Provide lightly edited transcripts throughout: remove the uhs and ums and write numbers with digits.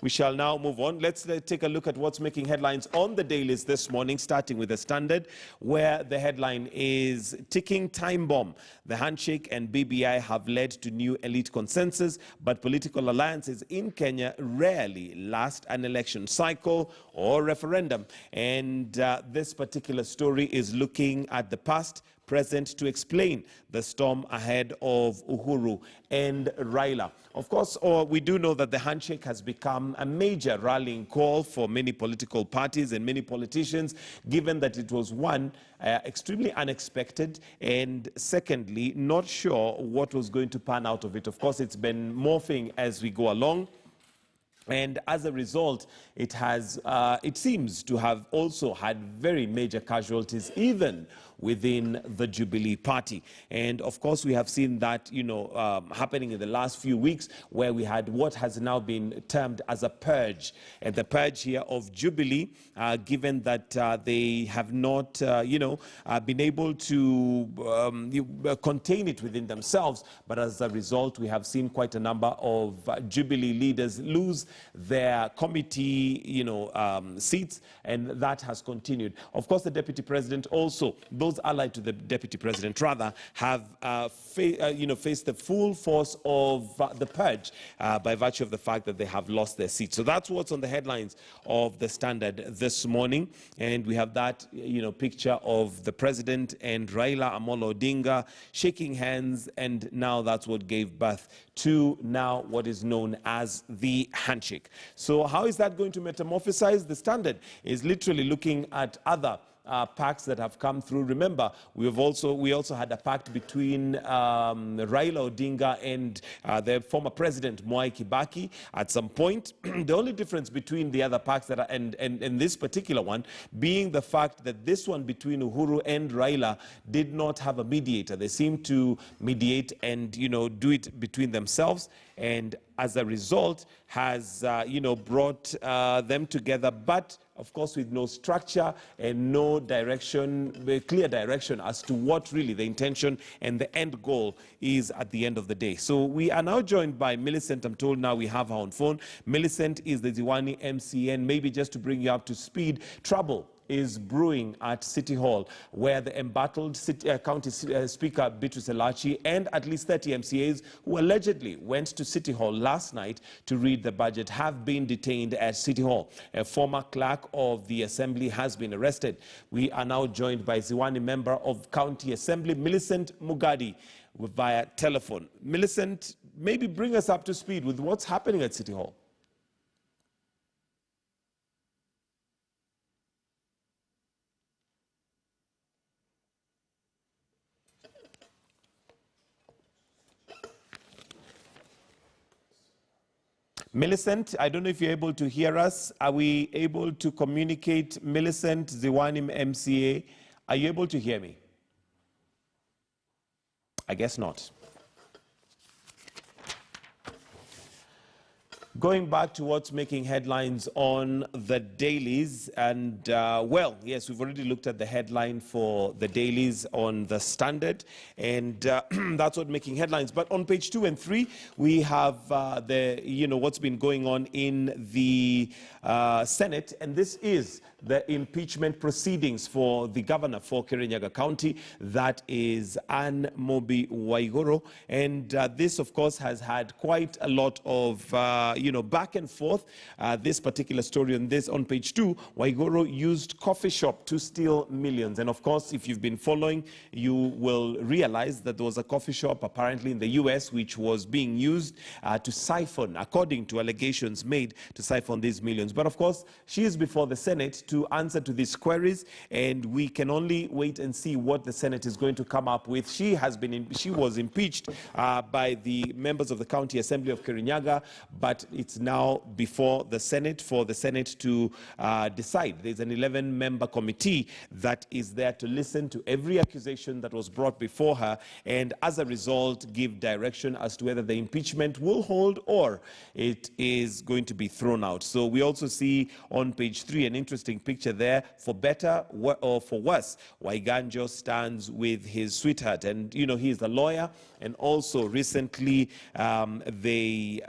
We shall now move on. Let's take a look at what's making headlines on the dailies this morning, starting with the Standard, where the headline is ticking time bomb. The handshake and BBI have led to new elite consensus, but political alliances in Kenya rarely last an election cycle or referendum. And this particular story is looking at the past, present to explain the storm ahead of Uhuru and Raila. Of course, we do know that the handshake has become a major rallying call for many political parties and many politicians, given that it was one, extremely unexpected, and secondly, not sure what was going to pan out of it. Of course, it's been morphing as we go along. And as a result, it seems to have also had very major casualties, even within the Jubilee Party. And of course, we have seen that, happening in the last few weeks, where we had what has now been termed as a purge. And the purge here of Jubilee, given that they have not, been able to contain it within themselves. But as a result, we have seen quite a number of Jubilee leaders lose their committee, seats, and that has continued. Of course, the deputy president also, those allied to the deputy president rather, have faced the full force of the purge by virtue of the fact that they have lost their seats. So that's what's on the headlines of the Standard this morning, and we have that picture of the president and Raila Amolo Odinga shaking hands, and now that's what gave birth to now what is known as the handshake. So how is that going to metamorphosize? The Standard is literally looking at other pacts that have come through. Remember, we also had a pact between Raila Odinga and the former president Mwai Kibaki at some point. The only difference between the other pacts that are, and this particular one being the fact that this one between Uhuru and Raila did not have a mediator. They seemed to mediate and do it between themselves, and as a result has brought them together, but of course with no structure and no direction, clear direction as to what really the intention and the end goal is at the end of the day. So we are now joined by Millicent. I'm told now we have her on phone. Millicent is the Ziwani MCN. Maybe just to bring you up to speed, trouble is brewing at City Hall, where the embattled County Speaker Beatrice Elachi and at least 30 MCAs who allegedly went to City Hall last night to read the budget have been detained at City Hall. A former clerk of the Assembly has been arrested. We are now joined by Ziwani member of County Assembly, Millicent Mugadi, via telephone. Millicent, maybe bring us up to speed with what's happening at City Hall. Millicent, I don't know if you're able to hear us. Are we able to communicate? Millicent, Ziwani MCA, are you able to hear me? I guess not. Going back to what's making headlines on the dailies, and well, yes, we've already looked at the headline for the dailies on the Standard, and that's what's making headlines. But on page 2 and 3, we have what's been going on in the Senate, and this is the impeachment proceedings for the governor for Kirinyaga County, that is Anne Mobi Waiguru, and this, of course, has had quite a lot of back and forth. This particular story on page 2, Waiguru used coffee shop to steal millions. And of course, if you've been following, you will realize that there was a coffee shop apparently in the US which was being used to siphon, according to allegations made, to siphon these millions. But of course, she is before the Senate to answer to these queries, and we can only wait and see what the Senate is going to come up with. She was impeached by the members of the County Assembly of Kirinyaga, but it's now before the Senate for the Senate to decide. There's an 11-member committee that is there to listen to every accusation that was brought before her, and as a result give direction as to whether the impeachment will hold or it is going to be thrown out. So we also see on page 3 an interesting picture there. For better or for worse, Waiganjo stands with his sweetheart, and he is a lawyer, and also recently they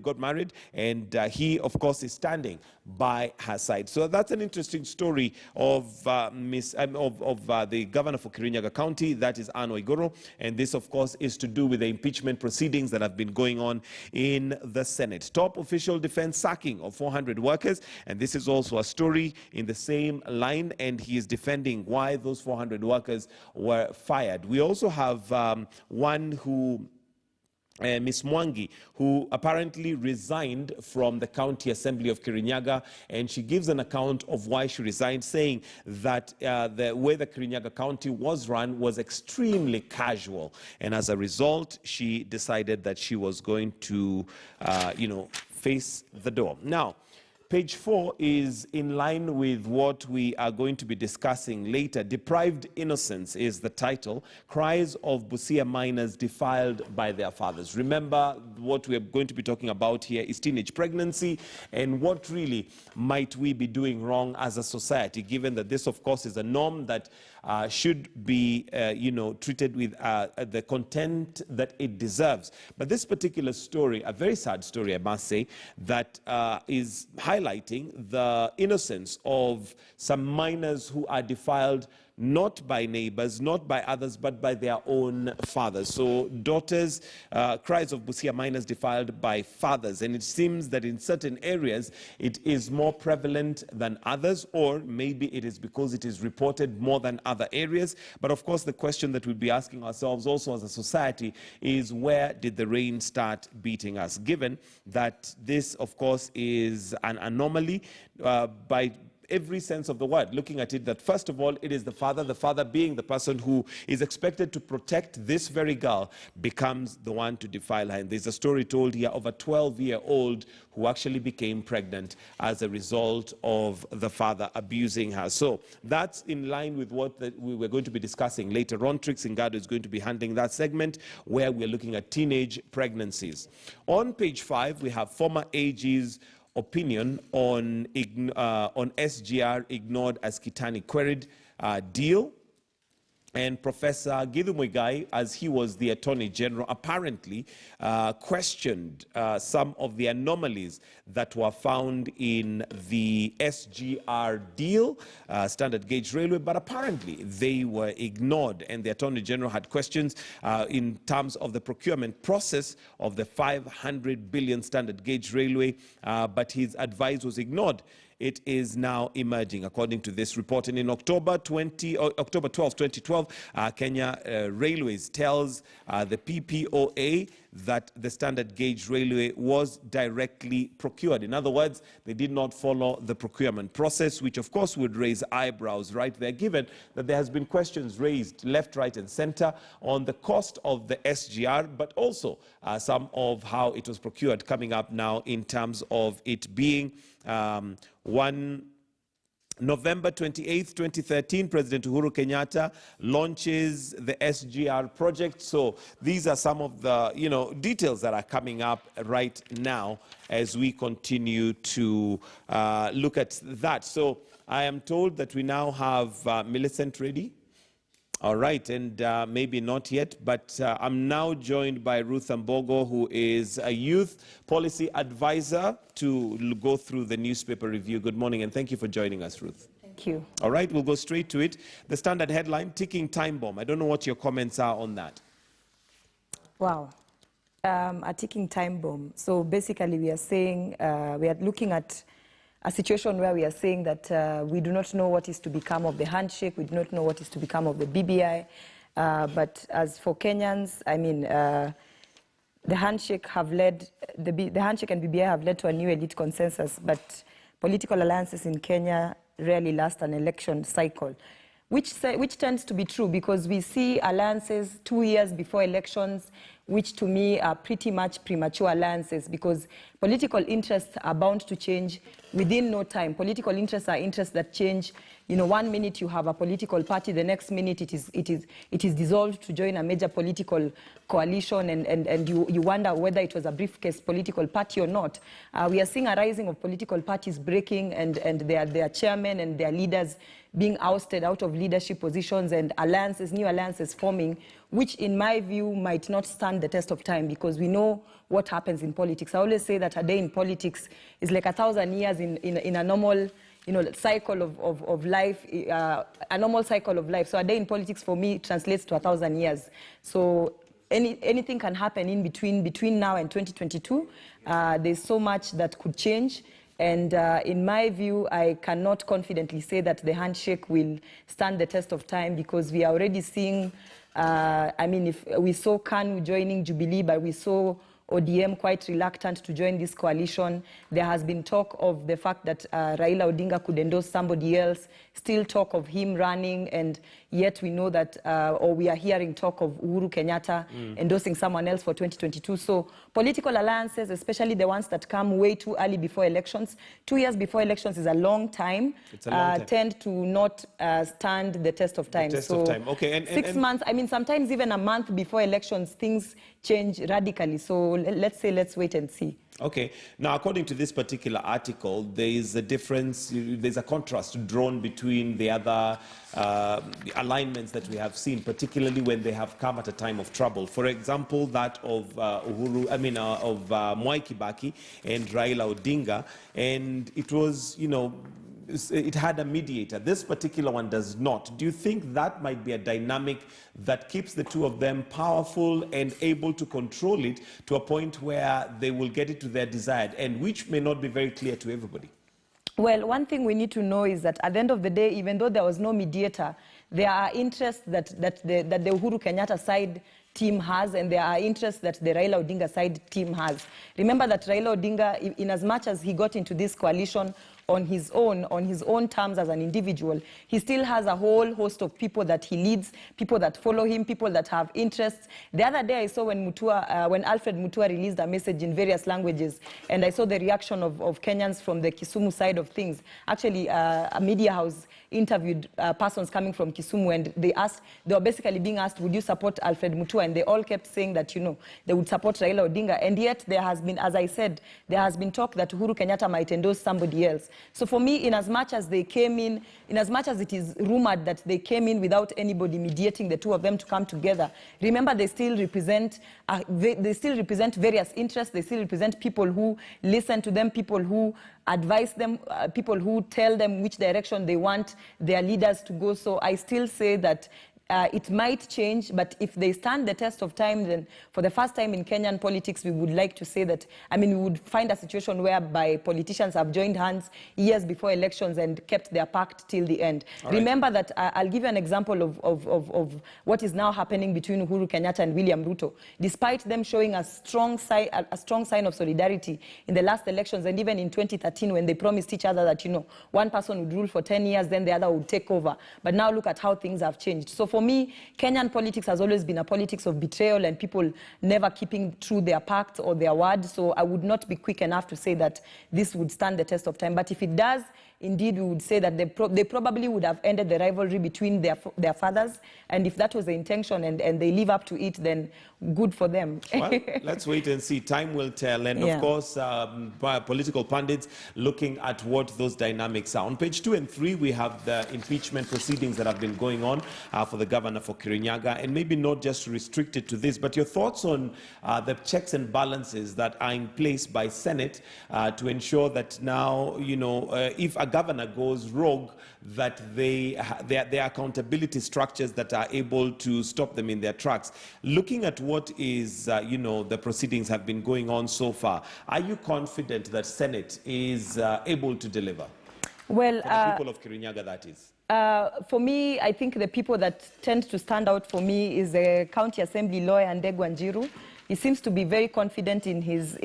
got married, and he, of course, is standing by her side. So that's an interesting story of the governor for Kiunjuri County, that is Anne Waiguru, and this, of course, is to do with the impeachment proceedings that have been going on in the Senate. Top official defense sacking of 400 workers, and this is also a story in the same line, and he is defending why those 400 workers were fired. We also have one who Ms. Mwangi, who apparently resigned from the County Assembly of Kirinyaga, and she gives an account of why she resigned, saying that the way the Kirinyaga County was run was extremely casual, and as a result, she decided that she was going to, face the door. Now, page 4 is in line with what we are going to be discussing later. Deprived Innocence is the title. Cries of Busia minors defiled by their fathers. Remember, what we are going to be talking about here is teenage pregnancy, and what really might we be doing wrong as a society, given that this, of course, is a norm that should be, treated with the contempt that it deserves. But this particular story, a very sad story, I must say, that is highlighting the innocence of some minors who are defiled not by neighbors, not by others, but by their own fathers. So daughters, cries of Busia minors defiled by fathers. And it seems that in certain areas, it is more prevalent than others, or maybe it is because it is reported more than other areas. But of course, the question that we'll be asking ourselves also as a society is, where did the rain start beating us? Given that this, of course, is an anomaly by every sense of the word, looking at it that first of all, it is the father being the person who is expected to protect this very girl, becomes the one to defile her. And there's a story told here of a 12-year-old who actually became pregnant as a result of the father abusing her. So that's in line with what we were going to be discussing later on. Trix Ngado is going to be handling that segment where we're looking at teenage pregnancies. On page 5, we have former AG's opinion on SGR ignored as Kitani queried deal. And Professor Githu Muigai, as he was the Attorney General, apparently questioned some of the anomalies that were found in the SGR deal, Standard Gauge Railway, but apparently they were ignored. And the Attorney General had questions in terms of the procurement process of the 500 billion Standard Gauge Railway, but his advice was ignored. It is now emerging, according to this report. And in October 12, 2012, Kenya Railways tells the PPOA that the Standard Gauge Railway was directly procured. In other words, they did not follow the procurement process, which of course would raise eyebrows right there, given that there has been questions raised left, right, and center on the cost of the SGR, but also some of how it was procured, coming up now in terms of it being November 28th, 2013, President Uhuru Kenyatta launches the SGR project. So these are some of the details that are coming up right now as we continue to look at that. So I am told that we now have Millicent ready. All right, and maybe not yet, but I'm now joined by Ruth Ambogo, who is a youth policy advisor, to go through the newspaper review. Good morning, and thank you for joining us, Ruth. Thank you. All right, we'll go straight to it. The Standard headline, ticking time bomb. I don't know what your comments are on that. Wow. A ticking time bomb. So basically we are saying, we are looking at a situation where we are saying that we do not know what is to become of the handshake, we do not know what is to become of the BBI, but as for Kenyans, I mean, the handshake have led, the handshake and BBI have led to a new elite consensus, but political alliances in Kenya rarely last an election cycle, which tends to be true because we see alliances 2 years before elections, which to me are pretty much premature alliances because political interests are bound to change within no time. Political interests are interests that change. 1 minute you have a political party, the next minute it is dissolved to join a major political coalition, and you wonder whether it was a briefcase political party or not. We are seeing a rising of political parties breaking and their chairmen and their leaders being ousted out of leadership positions, and alliances, new alliances forming, which in my view might not stand the test of time, because we know what happens in politics. I always say that a day in politics is like 1,000 years in a normal cycle of life, a normal cycle of life. So a day in politics for me translates to 1,000 years. So anything can happen in between now and 2022. There's so much that could change. And in my view, I cannot confidently say that the handshake will stand the test of time, because we are already seeing, if we saw KANU joining Jubilee, but we saw ODM quite reluctant to join this coalition. There has been talk of the fact that Raila Odinga could endorse somebody else, still talk of him running, and yet we know that, or we are hearing talk of Uhuru Kenyatta endorsing someone else for 2022. So political alliances, especially the ones that come way too early before elections, 2 years before elections is a long time, it's a long time. Tend to not stand the test of time. The test of time. Okay. And 6 months, sometimes even a month before elections, things change radically. So let's wait and see. Okay. Now, according to this particular article, there is a difference, there's a contrast drawn between the other alignments that we have seen, particularly when they have come at a time of trouble. For example, that of Mwai Kibaki and Raila Odinga, and it was, it had a mediator. This particular one does not. Do you think that might be a dynamic that keeps the two of them powerful and able to control it to a point where they will get it to their desired end, which may not be very clear to everybody? Well, one thing we need to know is that at the end of the day, even though there was no mediator, there are interests that the Uhuru Kenyatta side team has, and there are interests that the Raila Odinga side team has. Remember that Raila Odinga, in as much as he got into this coalition on his own terms as an individual, he still has a whole host of people that he leads, people that follow him, people that have interests. The other day I saw when Alfred Mutua released a message in various languages, and I saw the reaction of Kenyans from the Kisumu side of things. Actually, a media house interviewed persons coming from Kisumu, and they were basically being asked, would you support Alfred Mutua? And they all kept saying that, they would support Raila Odinga. And yet there has been, as I said, there has been talk that Uhuru Kenyatta might endorse somebody else. So for me, in as much as they came in as much as it is rumored that they came in without anybody mediating the two of them to come together, remember they still represent various interests. They still represent people who listen to them, people who advise them, people who tell them which direction they want their leaders to go. So I still say that it might change, but if they stand the test of time, then for the first time in Kenyan politics, we would like to say that, we would find a situation whereby politicians have joined hands years before elections and kept their pact till the end. Right. Remember that, I'll give you an example of what is now happening between Uhuru Kenyatta and William Ruto. Despite them showing a strong sign of solidarity in the last elections, and even in 2013 when they promised each other that, one person would rule for 10 years, then the other would take over. But now look at how things have changed. So for me, Kenyan politics has always been a politics of betrayal and people never keeping true their pact or their word. So I would not be quick enough to say that this would stand the test of time. But if it does, indeed, we would say that they probably would have ended the rivalry between their fathers. And if that was the intention and they live up to it, then good for them. Well, let's wait and see. Time will tell. And of course, political pundits looking at what those dynamics are. On page 2 and 3, we have the impeachment proceedings that have been going on for the governor for Kiunjuri. And maybe not just restricted to this, but your thoughts on the checks and balances that are in place by Senate to ensure that now, if a governor goes rogue, that there are accountability structures that are able to stop them in their tracks. Looking at what is, the proceedings have been going on so far, are you confident that Senate is able to deliver? Well, for the people of Kiunjuri, that is. For me, I think the people that tend to stand out for me is the County Assembly lawyer Ndegwa Njiru. He seems to be very confident in his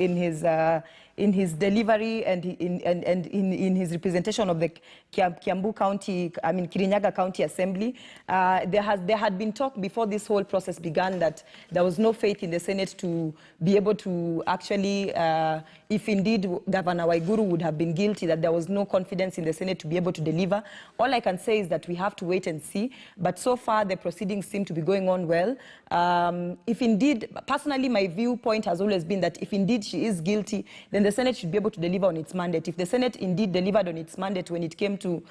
delivery and in his representation of the Kiambu County, Kirinyaga County Assembly. There had been talk before this whole process began that there was no faith in the Senate to be able to actually, if indeed Governor Waiguru would have been guilty, that there was no confidence in the Senate to be able to deliver. All I can say is that we have to wait and see. But so far, the proceedings seem to be going on well. If indeed, personally, my viewpoint has always been that if indeed she is guilty, then the Senate should be able to deliver on its mandate. If the Senate indeed delivered on its mandate when it came to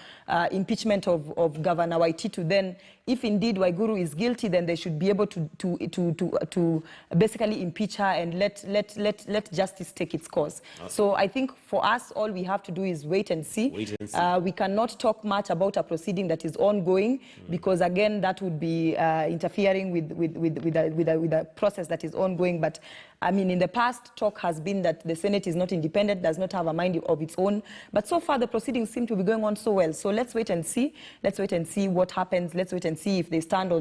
impeachment of Governor Waititu, then if indeed Waiguru is guilty, then they should be able to basically impeach her and let justice take its course. Okay. So I think for us, all we have to do is wait and see. We cannot talk much about a proceeding that is ongoing, because again, that would be interfering with a process that is ongoing. But I mean, in the past, talk has been that the Senate is not independent, does not have a mind of its own. But so far, the proceedings seem to be going on so well. So let's wait and see. Let's wait and see what happens. Let's wait and see if they stand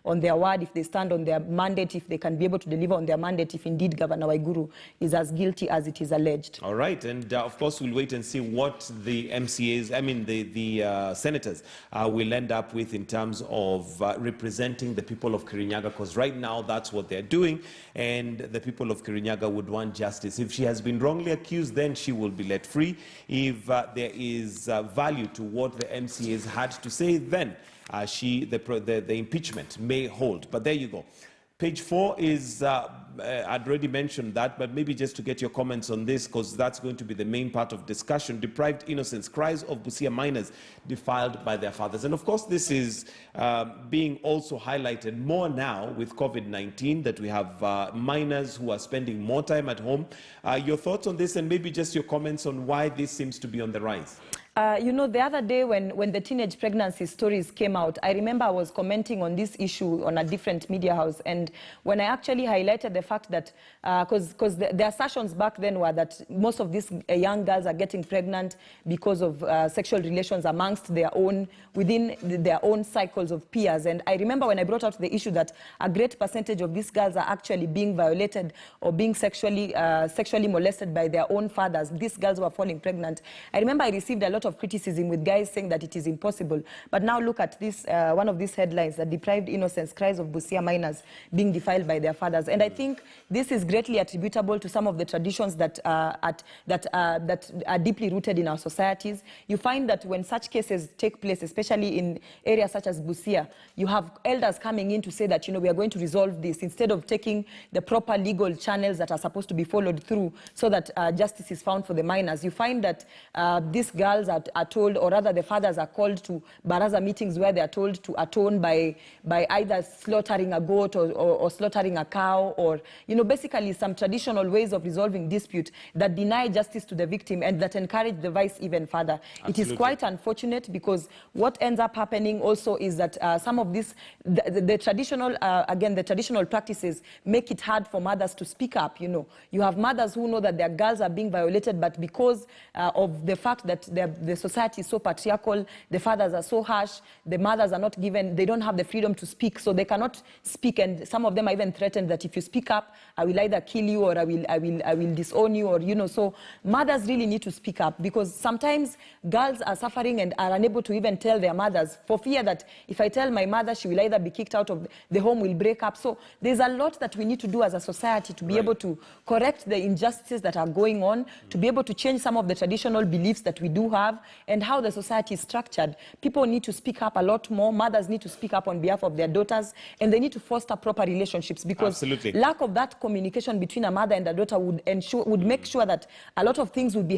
on their word, if they stand on their mandate, if they can be able to deliver on their mandate, if indeed Governor Waiguru is as guilty as it is alleged. All right. And of course, we'll wait and see what the MCAs, I mean, the senators will end up with in terms of representing the people of Kirinyaga, because right now that's what they're doing. And the people of Kirinyaga would want justice. If she has been wrongly accused, then she will be let free. If there is value to what the MCAs had to say, then the impeachment may hold. But there you go. Page 4 is, I'd already mentioned that, but maybe just to get your comments on this, because that's going to be the main part of discussion. Deprived innocence, cries of Busia miners defiled by their fathers. And of course, this is being also highlighted more now with COVID-19, that we have miners who are spending more time at home. Your thoughts on this, and maybe just your comments on why this seems to be on the rise? You know, the other day when the teenage pregnancy stories came out, I remember I was commenting on this issue on a different media house. And when I actually highlighted the fact that, because the assertions back then were that most of these young girls are getting pregnant because of sexual relations amongst their own, within their own cycles of peers. And I remember when I brought out the issue that a great percentage of these girls are actually being violated or being sexually molested by their own fathers. These girls were falling pregnant. I remember I received a lot of criticism with guys saying that it is impossible. But now look at this, one of these headlines, that deprived innocence, cries of Busia miners being defiled by their fathers. And I think this is greatly attributable to some of the traditions that are deeply rooted in our societies. You find that when such cases take place, especially in areas such as Busia, you have elders coming in to say that, you know, we are going to resolve this, instead of taking the proper legal channels that are supposed to be followed through so that justice is found for the miners. You find that these girls are told, or rather the fathers are called to baraza meetings where they are told to atone by either slaughtering a goat or slaughtering a cow, or, you know, basically some traditional ways of resolving dispute that deny justice to the victim and that encourage the vice even further. Absolutely. It is quite unfortunate, because what ends up happening also is that some of this, the traditional practices make it hard for mothers to speak up. You know, you have mothers who know that their girls are being violated, but because of the fact that the society is so patriarchal, the fathers are so harsh, the mothers are not given, they don't have the freedom to speak, so they cannot speak. And some of them are even threatened that if you speak up, I will either kill you or I will disown you, or, you know. So mothers really need to speak up, because sometimes girls are suffering and are unable to even tell their mothers, for fear that if I tell my mother, she will either be kicked out of the home, will break up. So there's a lot that we need to do as a society to be able to correct the injustices that are going on, to be able to change some of the traditional beliefs that we do have, and how the society is structured. People need to speak up a lot more. Mothers need to speak up on behalf of their daughters, and they need to foster proper relationships, because lack of that communication between a mother and a daughter would make sure that a lot of things would be